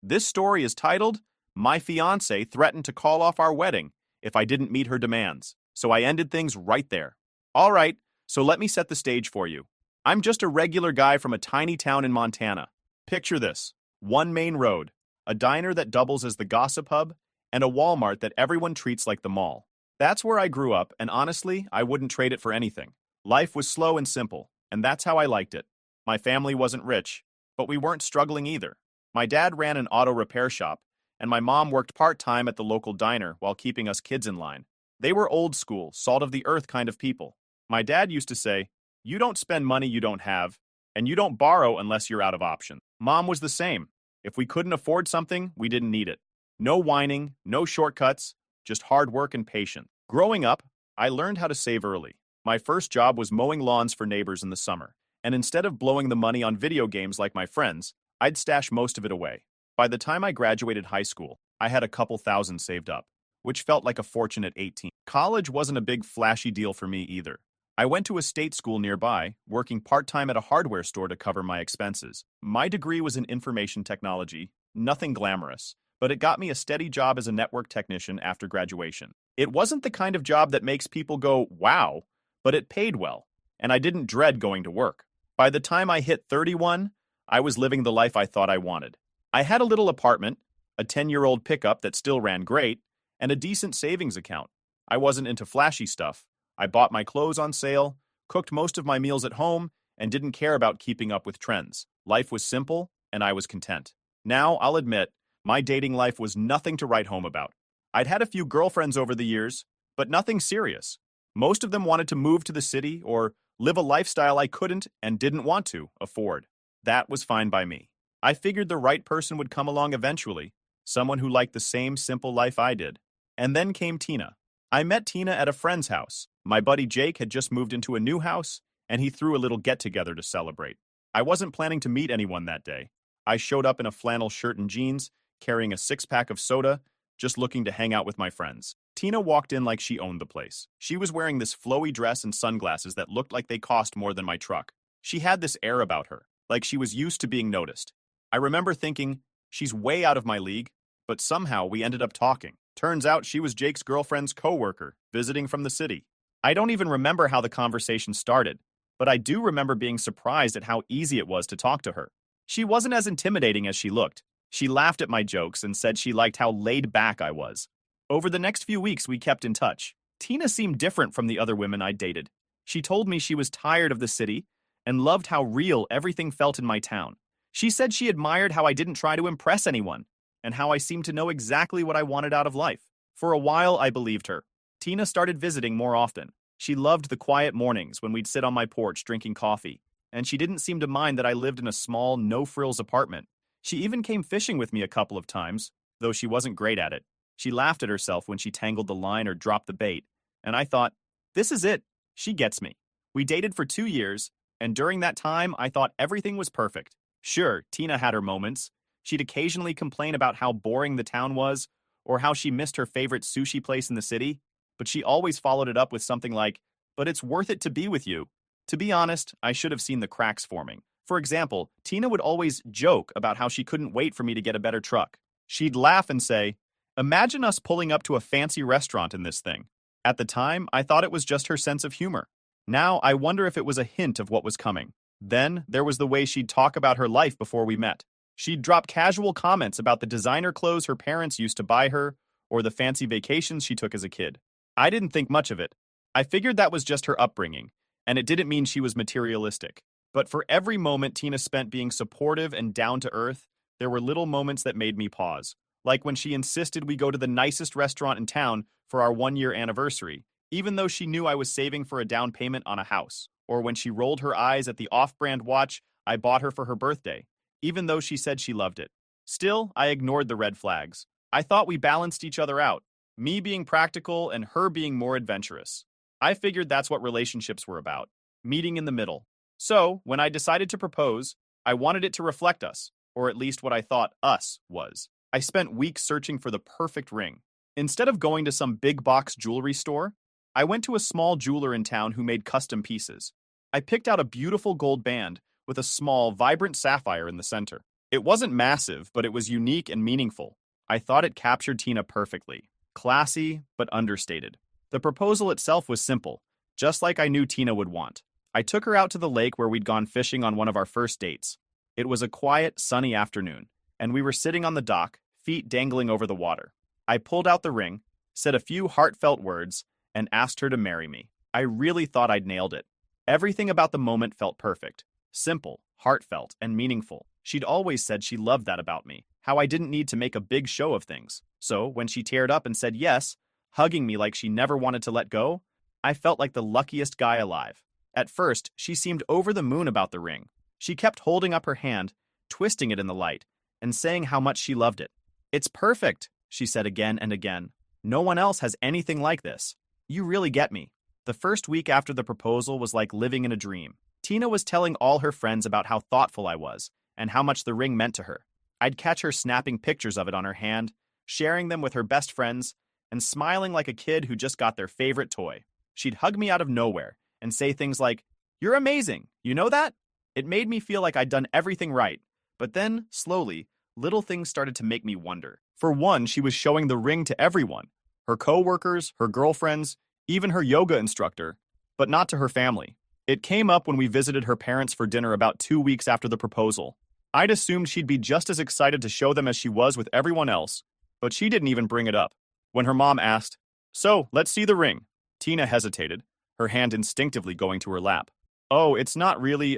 This story is titled, My Fiancé Threatened to Call Off Our Wedding If I Didn't Meet Her Demands, so I ended things right there. All right, so let me set the stage for you. I'm just a regular guy from a tiny town in Montana. Picture this: one main road, a diner that doubles as the gossip hub, and a Walmart that everyone treats like the mall. That's where I grew up, and honestly, I wouldn't trade it for anything. Life was slow and simple, and that's how I liked it. My family wasn't rich, but we weren't struggling either. My dad ran an auto repair shop, and my mom worked part-time at the local diner while keeping us kids in line. They were old school, salt-of-the-earth kind of people. My dad used to say, "You don't spend money you don't have, and you don't borrow unless you're out of options." Mom was the same. If we couldn't afford something, we didn't need it. No whining, no shortcuts, just hard work and patience. Growing up, I learned how to save early. My first job was mowing lawns for neighbors in the summer, and instead of blowing the money on video games like my friends, I'd stash most of it away. By the time I graduated high school, I had a couple thousand saved up, which felt like a fortune at 18. College wasn't a big flashy deal for me either. I went to a state school nearby, working part-time at a hardware store to cover my expenses. My degree was in information technology, nothing glamorous, but it got me a steady job as a network technician after graduation. It wasn't the kind of job that makes people go, wow, but it paid well, and I didn't dread going to work. By the time I hit 31, I was living the life I thought I wanted. I had a little apartment, a 10-year-old pickup that still ran great, and a decent savings account. I wasn't into flashy stuff. I bought my clothes on sale, cooked most of my meals at home, and didn't care about keeping up with trends. Life was simple, and I was content. Now, I'll admit, my dating life was nothing to write home about. I'd had a few girlfriends over the years, but nothing serious. Most of them wanted to move to the city or live a lifestyle I couldn't and didn't want to afford. That was fine by me. I figured the right person would come along eventually, someone who liked the same simple life I did. And then came Tina. I met Tina at a friend's house. My buddy Jake had just moved into a new house, and he threw a little get-together to celebrate. I wasn't planning to meet anyone that day. I showed up in a flannel shirt and jeans, carrying a six-pack of soda, just looking to hang out with my friends. Tina walked in like she owned the place. She was wearing this flowy dress and sunglasses that looked like they cost more than my truck. She had this air about her, like she was used to being noticed. I remember thinking, she's way out of my league, but somehow we ended up talking. Turns out she was Jake's girlfriend's coworker, visiting from the city. I don't even remember how the conversation started, but I do remember being surprised at how easy it was to talk to her. She wasn't as intimidating as she looked. She laughed at my jokes and said she liked how laid back I was. Over the next few weeks, we kept in touch. Tina seemed different from the other women I'd dated. She told me she was tired of the city and loved how real everything felt in my town. She said she admired how I didn't try to impress anyone and how I seemed to know exactly what I wanted out of life. For a while, I believed her. Tina started visiting more often. She loved the quiet mornings when we'd sit on my porch drinking coffee, and she didn't seem to mind that I lived in a small, no-frills apartment. She even came fishing with me a couple of times, though she wasn't great at it. She laughed at herself when she tangled the line or dropped the bait, and I thought, this is it. She gets me. We dated for 2 years, and during that time, I thought everything was perfect. Sure, Tina had her moments. She'd occasionally complain about how boring the town was, or how she missed her favorite sushi place in the city, but she always followed it up with something like, "But it's worth it to be with you." To be honest, I should have seen the cracks forming. For example, Tina would always joke about how she couldn't wait for me to get a better truck. She'd laugh and say, "Imagine us pulling up to a fancy restaurant in this thing." At the time, I thought it was just her sense of humor. Now, I wonder if it was a hint of what was coming. Then, there was the way she'd talk about her life before we met. She'd drop casual comments about the designer clothes her parents used to buy her, or the fancy vacations she took as a kid. I didn't think much of it. I figured that was just her upbringing, and it didn't mean she was materialistic. But for every moment Tina spent being supportive and down to earth, there were little moments that made me pause. Like when she insisted we go to the nicest restaurant in town for our 1-year anniversary, even though she knew I was saving for a down payment on a house. Or when she rolled her eyes at the off-brand watch I bought her for her birthday, even though she said she loved it. Still, I ignored the red flags. I thought we balanced each other out, me being practical and her being more adventurous. I figured that's what relationships were about, meeting in the middle. So, when I decided to propose, I wanted it to reflect us, or at least what I thought us was. I spent weeks searching for the perfect ring. Instead of going to some big box jewelry store, I went to a small jeweler in town who made custom pieces. I picked out a beautiful gold band with a small, vibrant sapphire in the center. It wasn't massive, but it was unique and meaningful. I thought it captured Tina perfectly. Classy, but understated. The proposal itself was simple, just like I knew Tina would want. I took her out to the lake where we'd gone fishing on one of our first dates. It was a quiet, sunny afternoon, and we were sitting on the dock, feet dangling over the water. I pulled out the ring, said a few heartfelt words, and asked her to marry me. I really thought I'd nailed it. Everything about the moment felt perfect. Simple, heartfelt, and meaningful. She'd always said she loved that about me, how I didn't need to make a big show of things. So, when she teared up and said yes, hugging me like she never wanted to let go, I felt like the luckiest guy alive. At first, she seemed over the moon about the ring. She kept holding up her hand, twisting it in the light, and saying how much she loved it. "It's perfect," she said again and again. "No one else has anything like this. You really get me." The first week after the proposal was like living in a dream. Tina was telling all her friends about how thoughtful I was, and how much the ring meant to her. I'd catch her snapping pictures of it on her hand, sharing them with her best friends, and smiling like a kid who just got their favorite toy. She'd hug me out of nowhere and say things like, "You're amazing, you know that?" It made me feel like I'd done everything right. But then, slowly, little things started to make me wonder. For one, she was showing the ring to everyone. Her co-workers, her girlfriends, even her yoga instructor, but not to her family. It came up when we visited her parents for dinner about 2 weeks after the proposal. I'd assumed she'd be just as excited to show them as she was with everyone else, but she didn't even bring it up. When her mom asked, "So, let's see the ring," Tina hesitated, her hand instinctively going to her lap. "Oh, it's not really,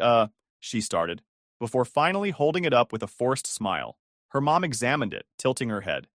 she started, before finally holding it up with a forced smile. Her mom examined it, tilting her head.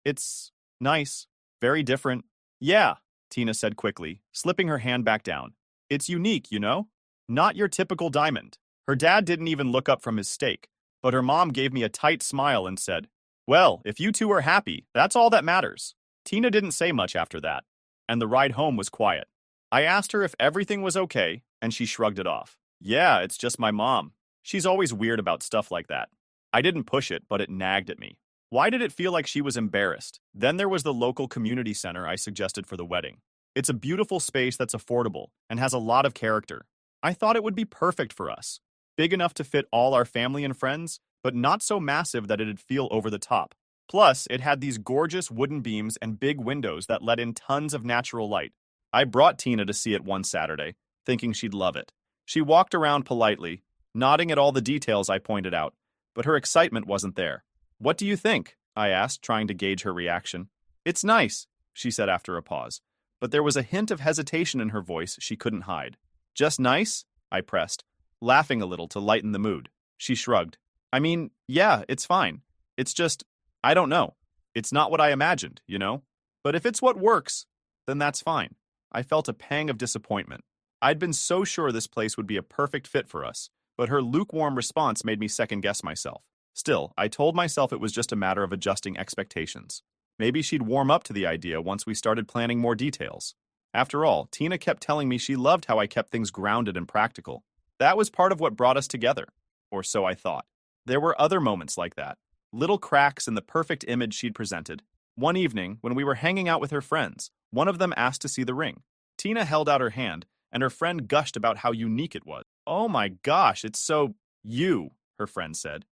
It's nice. Very different." "Yeah," Tina said quickly, slipping her hand back down. "It's unique, you know? Not your typical diamond." Her dad didn't even look up from his steak, but her mom gave me a tight smile and said, "Well, if you two are happy, that's all that matters." Tina didn't say much after that, and the ride home was quiet. I asked her if everything was okay, and she shrugged it off. "Yeah, it's just my mom. She's always weird about stuff like that." I didn't push it, but it nagged at me. Why did it feel like she was embarrassed? Then there was the local community center I suggested for the wedding. It's a beautiful space that's affordable and has a lot of character. I thought it would be perfect for us. Big enough to fit all our family and friends, but not so massive that it'd feel over the top. Plus, it had these gorgeous wooden beams and big windows that let in tons of natural light. I brought Tina to see it one Saturday, thinking she'd love it. She walked around politely, nodding at all the details I pointed out, but her excitement wasn't there. "What do you think?" I asked, trying to gauge her reaction. "It's nice," she said after a pause, but there was a hint of hesitation in her voice she couldn't hide. "Just nice?" I pressed, laughing a little to lighten the mood. She shrugged. "I mean, yeah, it's fine. It's just, I don't know. It's not what I imagined, you know? But if it's what works, then that's fine." I felt a pang of disappointment. I'd been so sure this place would be a perfect fit for us, but her lukewarm response made me second-guess myself. Still, I told myself it was just a matter of adjusting expectations. Maybe she'd warm up to the idea once we started planning more details. After all, Tina kept telling me she loved how I kept things grounded and practical. That was part of what brought us together, or so I thought. There were other moments like that, little cracks in the perfect image she'd presented. One evening, when we were hanging out with her friends, one of them asked to see the ring. Tina held out her hand, and her friend gushed about how unique it was. "Oh my gosh, it's so you," her friend said.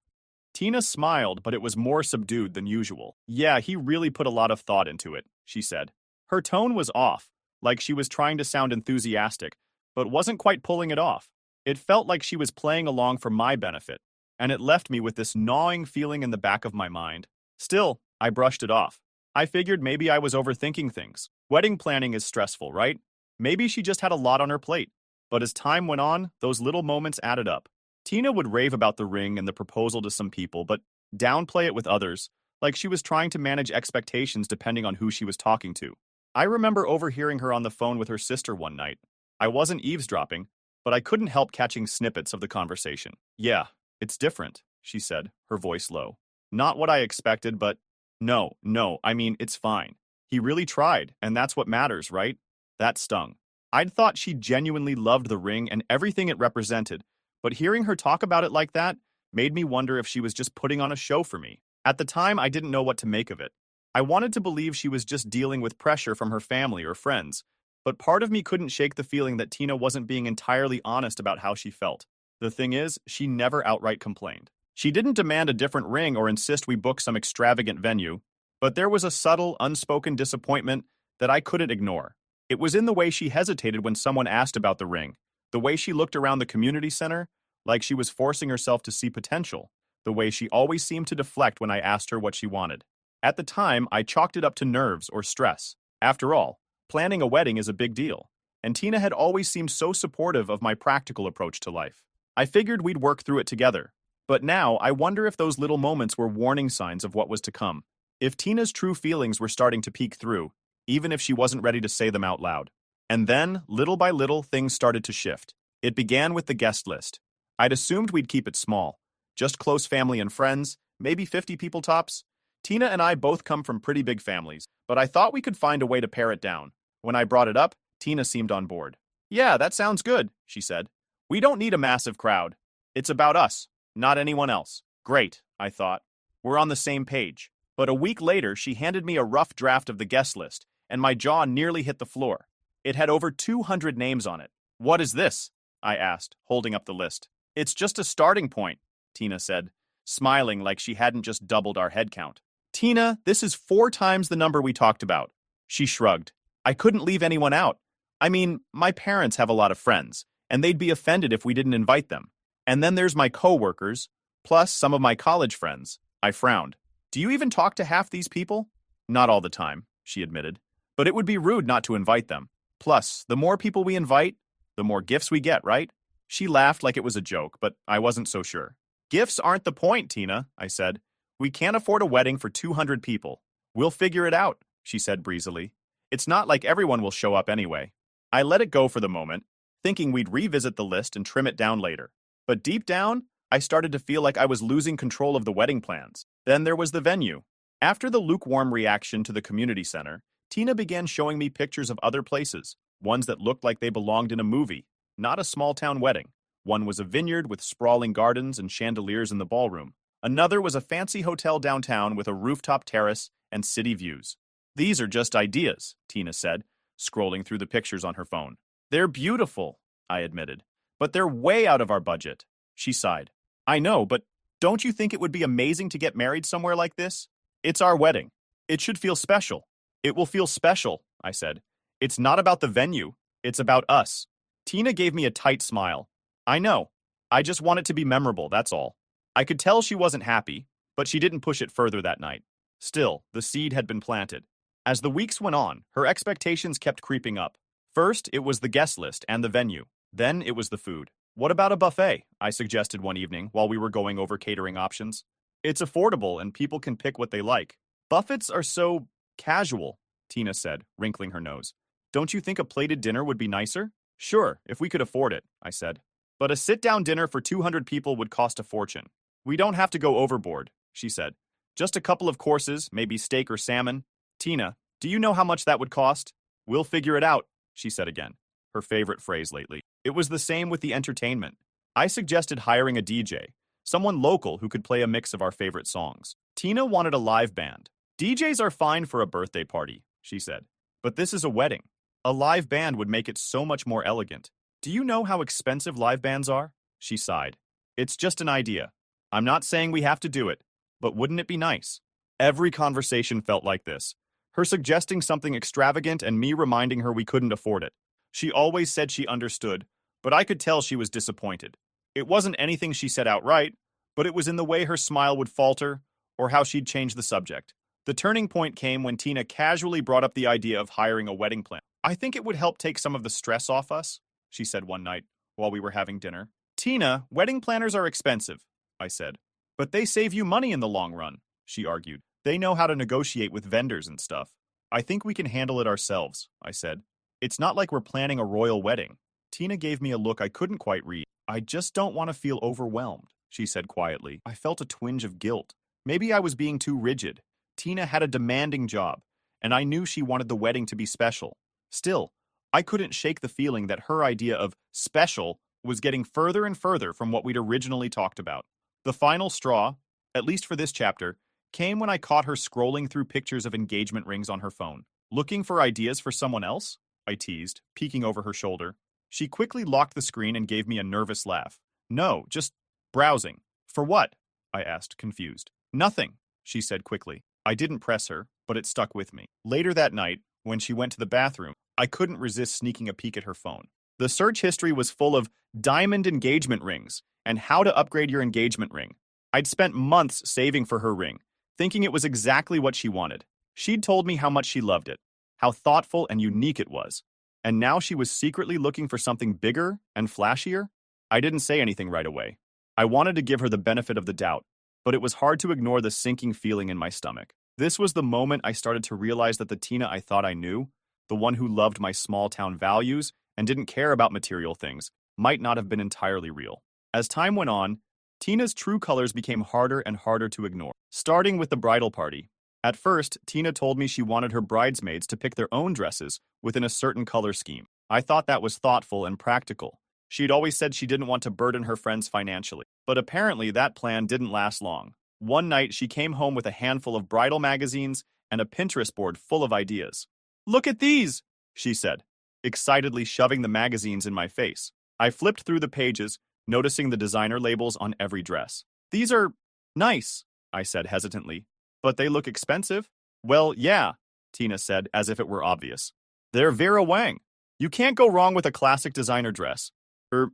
Tina smiled, but it was more subdued than usual. "Yeah, he really put a lot of thought into it," she said. Her tone was off, like she was trying to sound enthusiastic, but wasn't quite pulling it off. It felt like she was playing along for my benefit, and it left me with this gnawing feeling in the back of my mind. Still, I brushed it off. I figured maybe I was overthinking things. Wedding planning is stressful, right? Maybe she just had a lot on her plate. But as time went on, those little moments added up. Tina would rave about the ring and the proposal to some people, but downplay it with others, like she was trying to manage expectations depending on who she was talking to. I remember overhearing her on the phone with her sister one night. I wasn't eavesdropping, but I couldn't help catching snippets of the conversation. "Yeah, it's different," she said, her voice low. "Not what I expected, but no, I mean, it's fine. He really tried, and that's what matters, right?" That stung. I'd thought she genuinely loved the ring and everything it represented, but hearing her talk about it like that made me wonder if she was just putting on a show for me. At the time, I didn't know what to make of it. I wanted to believe she was just dealing with pressure from her family or friends, but part of me couldn't shake the feeling that Tina wasn't being entirely honest about how she felt. The thing is, she never outright complained. She didn't demand a different ring or insist we book some extravagant venue, but there was a subtle, unspoken disappointment that I couldn't ignore. It was in the way she hesitated when someone asked about the ring, the way she looked around the community center, like she was forcing herself to see potential, the way she always seemed to deflect when I asked her what she wanted. At the time, I chalked it up to nerves or stress. After all, planning a wedding is a big deal, and Tina had always seemed so supportive of my practical approach to life. I figured we'd work through it together, but now I wonder if those little moments were warning signs of what was to come. If Tina's true feelings were starting to peek through, even if she wasn't ready to say them out loud. And then, little by little, things started to shift. It began with the guest list. I'd assumed we'd keep it small, just close family and friends, maybe 50 people tops. Tina and I both come from pretty big families, but I thought we could find a way to pare it down. When I brought it up, Tina seemed on board. "Yeah, that sounds good," she said. "We don't need a massive crowd. It's about us, not anyone else." Great, I thought. We're on the same page. But a week later, she handed me a rough draft of the guest list, and my jaw nearly hit the floor. It had over 200 names on it. "What is this?" I asked, holding up the list. "It's just a starting point," Tina said, smiling like she hadn't just doubled our head count. "Tina, this is 4 times the number we talked about." She shrugged. "I couldn't leave anyone out. I mean, my parents have a lot of friends, and they'd be offended if we didn't invite them. And then there's my coworkers, plus some of my college friends." I frowned. "Do you even talk to half these people?" "Not all the time," she admitted. "But it would be rude not to invite them. Plus, the more people we invite, the more gifts we get, right?" She laughed like it was a joke, but I wasn't so sure. "Gifts aren't the point, Tina," I said. "We can't afford a wedding for 200 people. We'll figure it out," she said breezily. "It's not like everyone will show up anyway." I let it go for the moment, thinking we'd revisit the list and trim it down later. But deep down, I started to feel like I was losing control of the wedding plans. Then there was the venue. After the lukewarm reaction to the community center, Tina began showing me pictures of other places, ones that looked like they belonged in a movie, not a small-town wedding. One was a vineyard with sprawling gardens and chandeliers in the ballroom. Another was a fancy hotel downtown with a rooftop terrace and city views. "These are just ideas," Tina said, scrolling through the pictures on her phone. "They're beautiful," I admitted, "but they're way out of our budget." She sighed. "I know, but don't you think it would be amazing to get married somewhere like this? It's our wedding. It should feel special." "It will feel special," I said. "It's not about the venue. It's about us." Tina gave me a tight smile. "I know. I just want it to be memorable, that's all." I could tell she wasn't happy, but she didn't push it further that night. Still, the seed had been planted. As the weeks went on, her expectations kept creeping up. First, it was the guest list and the venue. Then it was the food. "What about a buffet?" I suggested one evening while we were going over catering options. "It's affordable and people can pick what they like." "Buffets are so casual," Tina said, wrinkling her nose. "Don't you think a plated dinner would be nicer?" "Sure, if we could afford it," I said. "But a sit-down dinner for 200 people would cost a fortune." "We don't have to go overboard," she said. "Just a couple of courses, maybe steak or salmon." "Tina, do you know how much that would cost?" "We'll figure it out," she said again, her favorite phrase lately. It was the same with the entertainment. I suggested hiring a DJ, someone local who could play a mix of our favorite songs. Tina wanted a live band. "DJs are fine for a birthday party," she said. "But this is a wedding. A live band would make it so much more elegant." "Do you know how expensive live bands are?" She sighed. "It's just an idea. I'm not saying we have to do it, but wouldn't it be nice?" Every conversation felt like this. Her suggesting something extravagant and me reminding her we couldn't afford it. She always said she understood, but I could tell she was disappointed. It wasn't anything she said outright, but it was in the way her smile would falter or how she'd change the subject. The turning point came when Tina casually brought up the idea of hiring a wedding planner. "I think it would help take some of the stress off us," she said one night while we were having dinner. "Tina, wedding planners are expensive," I said. "But they save you money in the long run," she argued. "They know how to negotiate with vendors and stuff." "I think we can handle it ourselves," I said. "It's not like we're planning a royal wedding." Tina gave me a look I couldn't quite read. "I just don't want to feel overwhelmed," she said quietly. I felt a twinge of guilt. Maybe I was being too rigid. Tina had a demanding job, and I knew she wanted the wedding to be special. Still, I couldn't shake the feeling that her idea of special was getting further and further from what we'd originally talked about. The final straw, at least for this chapter, came when I caught her scrolling through pictures of engagement rings on her phone. "Looking for ideas for someone else?" I teased, peeking over her shoulder. She quickly locked the screen and gave me a nervous laugh. "No, just browsing." "For what?" I asked, confused. Nothing, she said quickly. I didn't press her, but it stuck with me. Later that night, when she went to the bathroom, I couldn't resist sneaking a peek at her phone. The search history was full of diamond engagement rings and how to upgrade your engagement ring. I'd spent months saving for her ring, thinking it was exactly what she wanted. She'd told me how much she loved it, how thoughtful and unique it was. And now she was secretly looking for something bigger and flashier? I didn't say anything right away. I wanted to give her the benefit of the doubt, but it was hard to ignore the sinking feeling in my stomach. This was the moment I started to realize that the Tina I thought I knew, the one who loved my small-town values and didn't care about material things, might not have been entirely real. As time went on, Tina's true colors became harder and harder to ignore, starting with the bridal party. At first, Tina told me she wanted her bridesmaids to pick their own dresses within a certain color scheme. I thought that was thoughtful and practical. She'd always said she didn't want to burden her friends financially, but apparently that plan didn't last long. One night, she came home with a handful of bridal magazines and a Pinterest board full of ideas. "Look at these," she said, excitedly shoving the magazines in my face. I flipped through the pages, noticing the designer labels on every dress. "These are nice," I said hesitantly. "But they look expensive?" "Well, yeah," Tina said, as if it were obvious. "They're Vera Wang. You can't go wrong with a classic designer dress."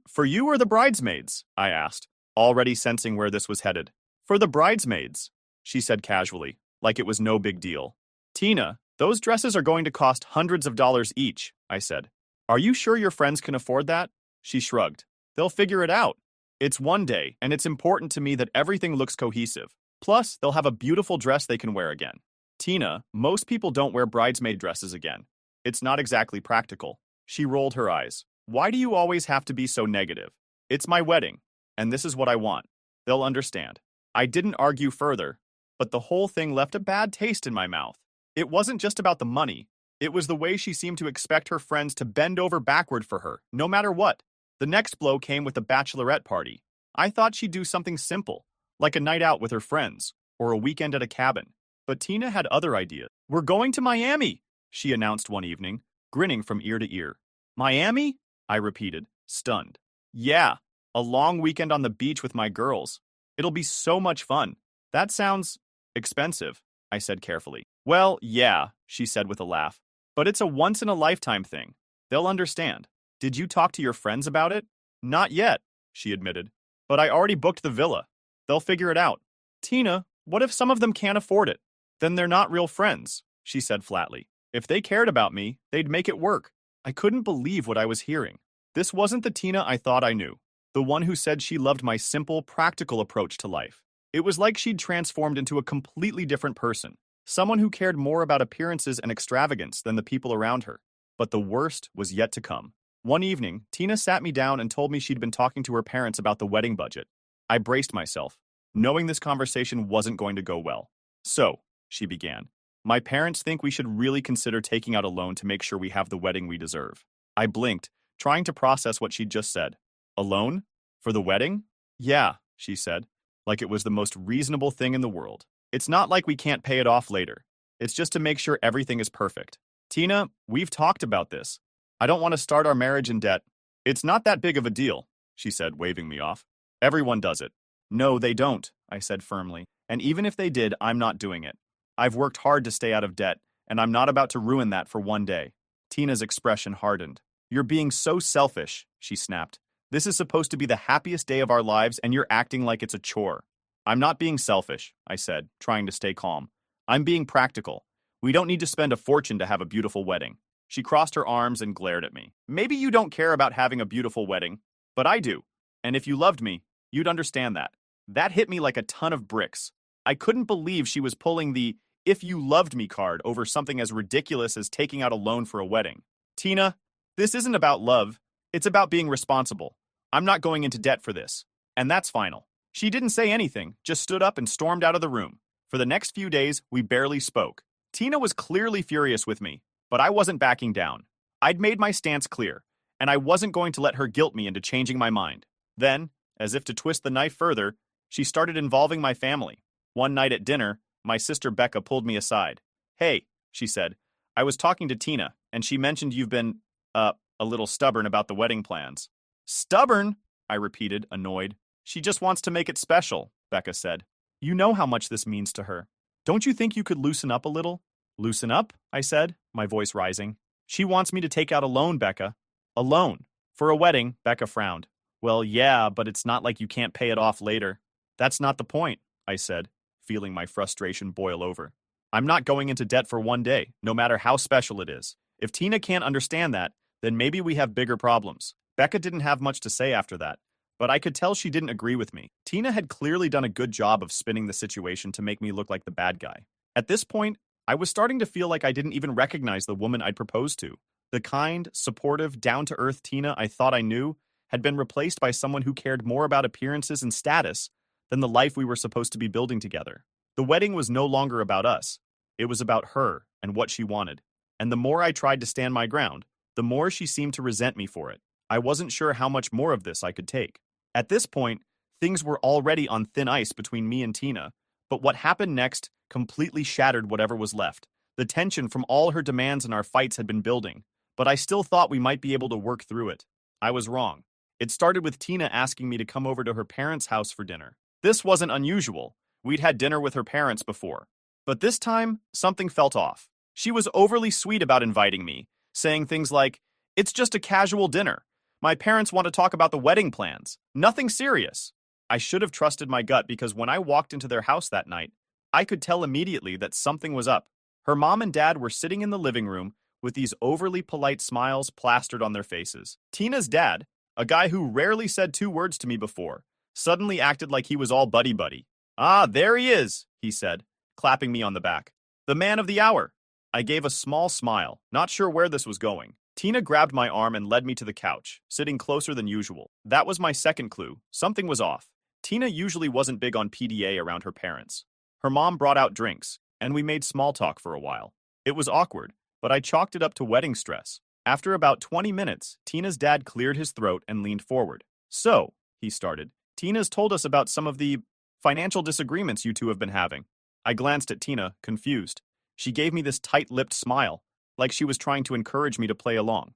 For you or the bridesmaids?" I asked, already sensing where this was headed. "For the bridesmaids," she said casually, like it was no big deal. "Tina, those dresses are going to cost hundreds of dollars each," I said. "Are you sure your friends can afford that?" She shrugged. "They'll figure it out. It's one day, and it's important to me that everything looks cohesive. Plus, they'll have a beautiful dress they can wear again." "Tina, most people don't wear bridesmaid dresses again. It's not exactly practical." She rolled her eyes. "Why do you always have to be so negative? It's my wedding, and this is what I want. They'll understand." I didn't argue further, but the whole thing left a bad taste in my mouth. It wasn't just about the money. It was the way she seemed to expect her friends to bend over backward for her, no matter what. The next blow came with the bachelorette party. I thought she'd do something simple, like a night out with her friends, or a weekend at a cabin. But Tina had other ideas. "We're going to Miami," she announced one evening, grinning from ear to ear. "Miami?" I repeated, stunned. "Yeah, a long weekend on the beach with my girls. It'll be so much fun." "That sounds expensive," I said carefully. "Well, yeah," she said with a laugh. "But it's a once-in-a-lifetime thing. They'll understand." "Did you talk to your friends about it?" "Not yet," she admitted. "But I already booked the villa. They'll figure it out." "Tina, what if some of them can't afford it?" "Then they're not real friends," she said flatly. "If they cared about me, they'd make it work." I couldn't believe what I was hearing. This wasn't the Tina I thought I knew, the one who said she loved my simple, practical approach to life. It was like she'd transformed into a completely different person, someone who cared more about appearances and extravagance than the people around her. But the worst was yet to come. One evening, Tina sat me down and told me she'd been talking to her parents about the wedding budget. I braced myself, knowing this conversation wasn't going to go well. "So," she began, "my parents think we should really consider taking out a loan to make sure we have the wedding we deserve." I blinked, trying to process what she'd just said. "A loan? For the wedding?" "Yeah," she said, like it was the most reasonable thing in the world. "It's not like we can't pay it off later. It's just to make sure everything is perfect." "Tina, we've talked about this. I don't want to start our marriage in debt." "It's not that big of a deal," she said, waving me off. "Everyone does it." "No, they don't," I said firmly. "And even if they did, I'm not doing it. I've worked hard to stay out of debt, and I'm not about to ruin that for one day." Tina's expression hardened. "You're being so selfish," she snapped. "This is supposed to be the happiest day of our lives, and you're acting like it's a chore." "I'm not being selfish," I said, trying to stay calm. "I'm being practical. We don't need to spend a fortune to have a beautiful wedding." She crossed her arms and glared at me. "Maybe you don't care about having a beautiful wedding, but I do. And if you loved me, you'd understand that." That hit me like a ton of bricks. I couldn't believe she was pulling the "if you loved me" card over something as ridiculous as taking out a loan for a wedding. "Tina, this isn't about love. It's about being responsible. I'm not going into debt for this. And that's final." She didn't say anything, just stood up and stormed out of the room. For the next few days, we barely spoke. Tina was clearly furious with me, but I wasn't backing down. I'd made my stance clear, and I wasn't going to let her guilt me into changing my mind. Then, as if to twist the knife further, she started involving my family. One night at dinner, my sister Becca pulled me aside. "Hey," she said, "I was talking to Tina, and she mentioned you've been, a little stubborn about the wedding plans." "Stubborn?" I repeated, annoyed. "She just wants to make it special. Becca said. You know how much this means to her. Don't you think you could loosen up a little? Loosen up? I said, my voice rising. She wants me to take out a loan, Becca. A loan? For a wedding, Becca frowned. Well, yeah, but it's not like you can't pay it off later. That's not the point, I said, feeling my frustration boil over. I'm not going into debt for one day, no matter how special it is. If Tina can't understand that, then maybe we have bigger problems. Becca didn't have much to say after that, but I could tell she didn't agree with me. Tina had clearly done a good job of spinning the situation to make me look like the bad guy. At this point, I was starting to feel like I didn't even recognize the woman I'd proposed to. The kind, supportive, down-to-earth Tina I thought I knew had been replaced by someone who cared more about appearances and status than the life we were supposed to be building together. The wedding was no longer about us. It was about her and what she wanted. And the more I tried to stand my ground, the more she seemed to resent me for it. I wasn't sure how much more of this I could take. At this point, things were already on thin ice between me and Tina, but what happened next completely shattered whatever was left. The tension from all her demands and our fights had been building, but I still thought we might be able to work through it. I was wrong. It started with Tina asking me to come over to her parents' house for dinner. This wasn't unusual. We'd had dinner with her parents before. But this time, something felt off. She was overly sweet about inviting me, saying things like, "It's just a casual dinner. My parents want to talk about the wedding plans. Nothing serious." I should have trusted my gut because when I walked into their house that night, I could tell immediately that something was up. Her mom and dad were sitting in the living room with these overly polite smiles plastered on their faces. Tina's dad, a guy who rarely said 2 words to me before, suddenly acted like he was all buddy-buddy. "Ah, there he is," he said, clapping me on the back. "The man of the hour." I gave a small smile, not sure where this was going. Tina grabbed my arm and led me to the couch, sitting closer than usual. That was my second clue. Something was off. Tina usually wasn't big on PDA around her parents. Her mom brought out drinks, and we made small talk for a while. It was awkward, but I chalked it up to wedding stress. After about 20 minutes, Tina's dad cleared his throat and leaned forward. "So," he started, "Tina's told us about some of the financial disagreements you two have been having." I glanced at Tina, confused. She gave me this tight-lipped smile, like she was trying to encourage me to play along.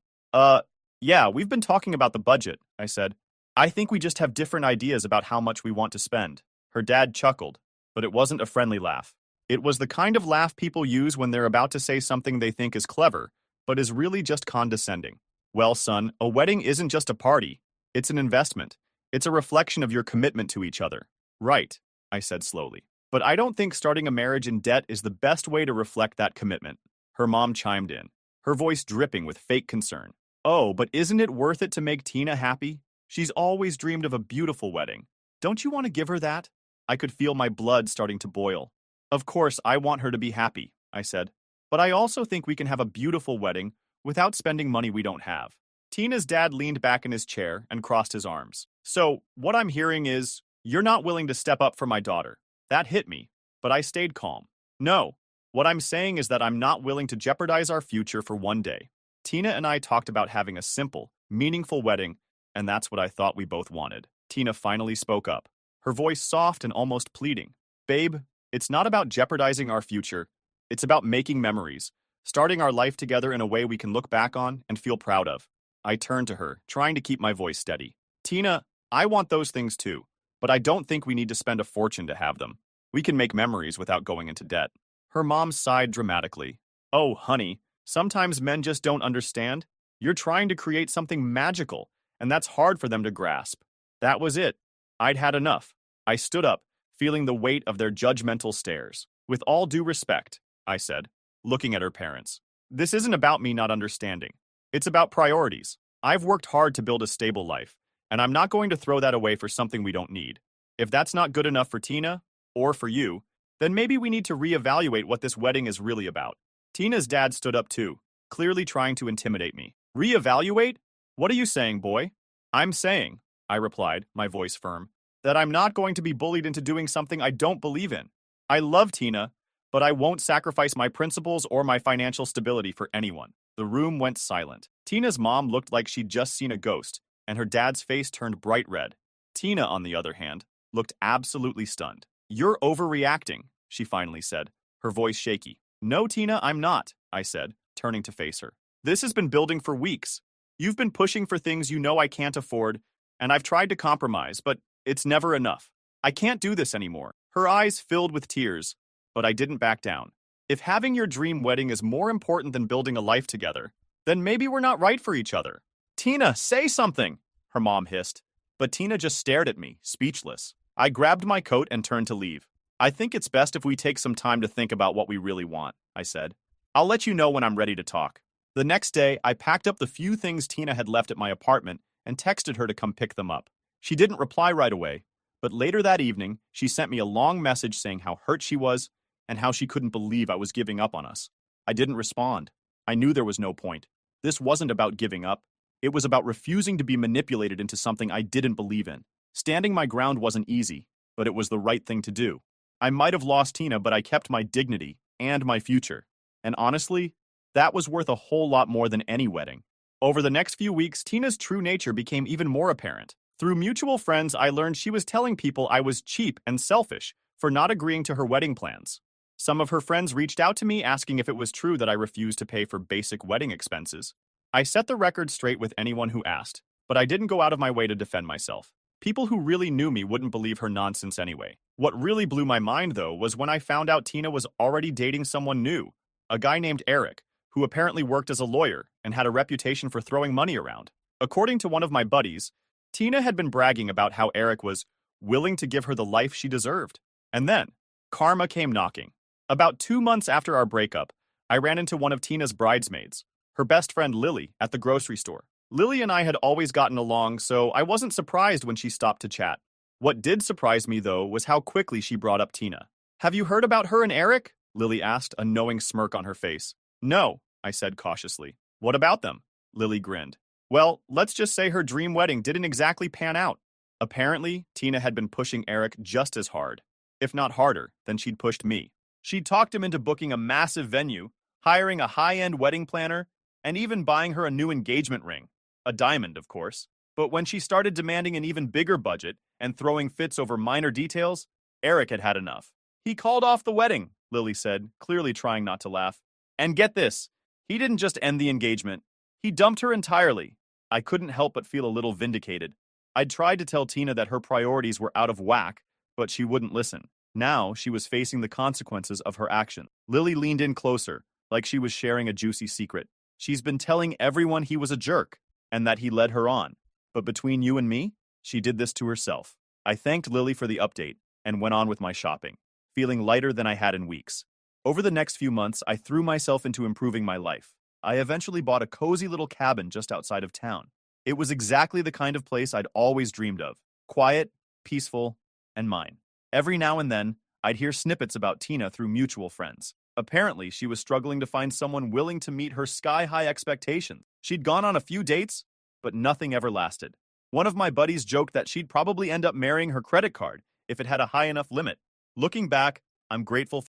Yeah, we've been talking about the budget," I said. "I think we just have different ideas about how much we want to spend." Her dad chuckled, but it wasn't a friendly laugh. It was the kind of laugh people use when they're about to say something they think is clever, but is really just condescending. "Well, son, a wedding isn't just a party. It's an investment. It's a reflection of your commitment to each other." "Right," I said slowly. "But I don't think starting a marriage in debt is the best way to reflect that commitment." Her mom chimed in, her voice dripping with fake concern. "Oh, but isn't it worth it to make Tina happy? She's always dreamed of a beautiful wedding. Don't you want to give her that?" I could feel my blood starting to boil. "Of course, I want her to be happy," I said. "But I also think we can have a beautiful wedding without spending money we don't have." Tina's dad leaned back in his chair and crossed his arms. "So, what I'm hearing is, you're not willing to step up for my daughter." That hit me, but I stayed calm. "No. What I'm saying is that I'm not willing to jeopardize our future for one day." Tina and I talked about having a simple, meaningful wedding, and that's what I thought we both wanted. Tina finally spoke up, her voice soft and almost pleading. "Babe, it's not about jeopardizing our future. It's about making memories, starting our life together in a way we can look back on and feel proud of." I turned to her, trying to keep my voice steady. "Tina, I want those things too, but I don't think we need to spend a fortune to have them. We can make memories without going into debt." Her mom sighed dramatically. "Oh, honey, sometimes men just don't understand. You're trying to create something magical, and that's hard for them to grasp." That was it. I'd had enough. I stood up, feeling the weight of their judgmental stares. "With all due respect," I said, looking at her parents, "this isn't about me not understanding. It's about priorities. I've worked hard to build a stable life, and I'm not going to throw that away for something we don't need. If that's not good enough for Tina, or for you, then maybe we need to reevaluate what this wedding is really about." Tina's dad stood up too, clearly trying to intimidate me. "Reevaluate? What are you saying, boy?" "I'm saying," I replied, my voice firm, "that I'm not going to be bullied into doing something I don't believe in. I love Tina, but I won't sacrifice my principles or my financial stability for anyone." The room went silent. Tina's mom looked like she'd just seen a ghost, and her dad's face turned bright red. Tina, on the other hand, looked absolutely stunned. "You're overreacting," she finally said, her voice shaky. "No, Tina, I'm not," I said, turning to face her. "This has been building for weeks. You've been pushing for things you know I can't afford, and I've tried to compromise, but it's never enough. I can't do this anymore. Her eyes filled with tears, but I didn't back down. If having your dream wedding is more important than building a life together, then maybe we're not right for each other. Tina, say something, her mom hissed. But Tina just stared at me, speechless. I grabbed my coat and turned to leave. I think it's best if we take some time to think about what we really want, I said. I'll let you know when I'm ready to talk. The next day, I packed up the few things Tina had left at my apartment and texted her to come pick them up. She didn't reply right away, but later that evening, she sent me a long message saying how hurt she was and how she couldn't believe I was giving up on us. I didn't respond. I knew there was no point. This wasn't about giving up. It was about refusing to be manipulated into something I didn't believe in. Standing my ground wasn't easy, but it was the right thing to do. I might have lost Tina, but I kept my dignity and my future. And honestly, that was worth a whole lot more than any wedding. Over the next few weeks, Tina's true nature became even more apparent. Through mutual friends, I learned she was telling people I was cheap and selfish for not agreeing to her wedding plans. Some of her friends reached out to me asking if it was true that I refused to pay for basic wedding expenses. I set the record straight with anyone who asked, but I didn't go out of my way to defend myself. People who really knew me wouldn't believe her nonsense anyway. What really blew my mind, though, was when I found out Tina was already dating someone new, a guy named Eric, who apparently worked as a lawyer and had a reputation for throwing money around. According to one of my buddies, Tina had been bragging about how Eric was willing to give her the life she deserved. And then, karma came knocking. About 2 months after our breakup, I ran into one of Tina's bridesmaids, her best friend Lily, at the grocery store. Lily and I had always gotten along, so I wasn't surprised when she stopped to chat. What did surprise me, though, was how quickly she brought up Tina. "Have you heard about her and Eric?" Lily asked, a knowing smirk on her face. "No," I said cautiously. "What about them?" Lily grinned. "Well, let's just say her dream wedding didn't exactly pan out. Apparently, Tina had been pushing Eric just as hard, if not harder, than she'd pushed me. She'd talked him into booking a massive venue, hiring a high-end wedding planner, and even buying her a new engagement ring. A diamond, of course. But when she started demanding an even bigger budget and throwing fits over minor details, Eric had had enough. "He called off the wedding," Lily said, clearly trying not to laugh. "And get this, he didn't just end the engagement. He dumped her entirely." I couldn't help but feel a little vindicated. I'd tried to tell Tina that her priorities were out of whack, but she wouldn't listen. Now she was facing the consequences of her action. Lily leaned in closer, like she was sharing a juicy secret. "She's been telling everyone he was a jerk, and that he led her on. But between you and me, she did this to herself." I thanked Lily for the update and went on with my shopping, feeling lighter than I had in weeks. Over the next few months, I threw myself into improving my life. I eventually bought a cozy little cabin just outside of town. It was exactly the kind of place I'd always dreamed of. Quiet, peaceful, and mine. Every now and then, I'd hear snippets about Tina through mutual friends. Apparently, she was struggling to find someone willing to meet her sky-high expectations. She'd gone on a few dates, but nothing ever lasted. One of my buddies joked that she'd probably end up marrying her credit card if it had a high enough limit. Looking back, I'm grateful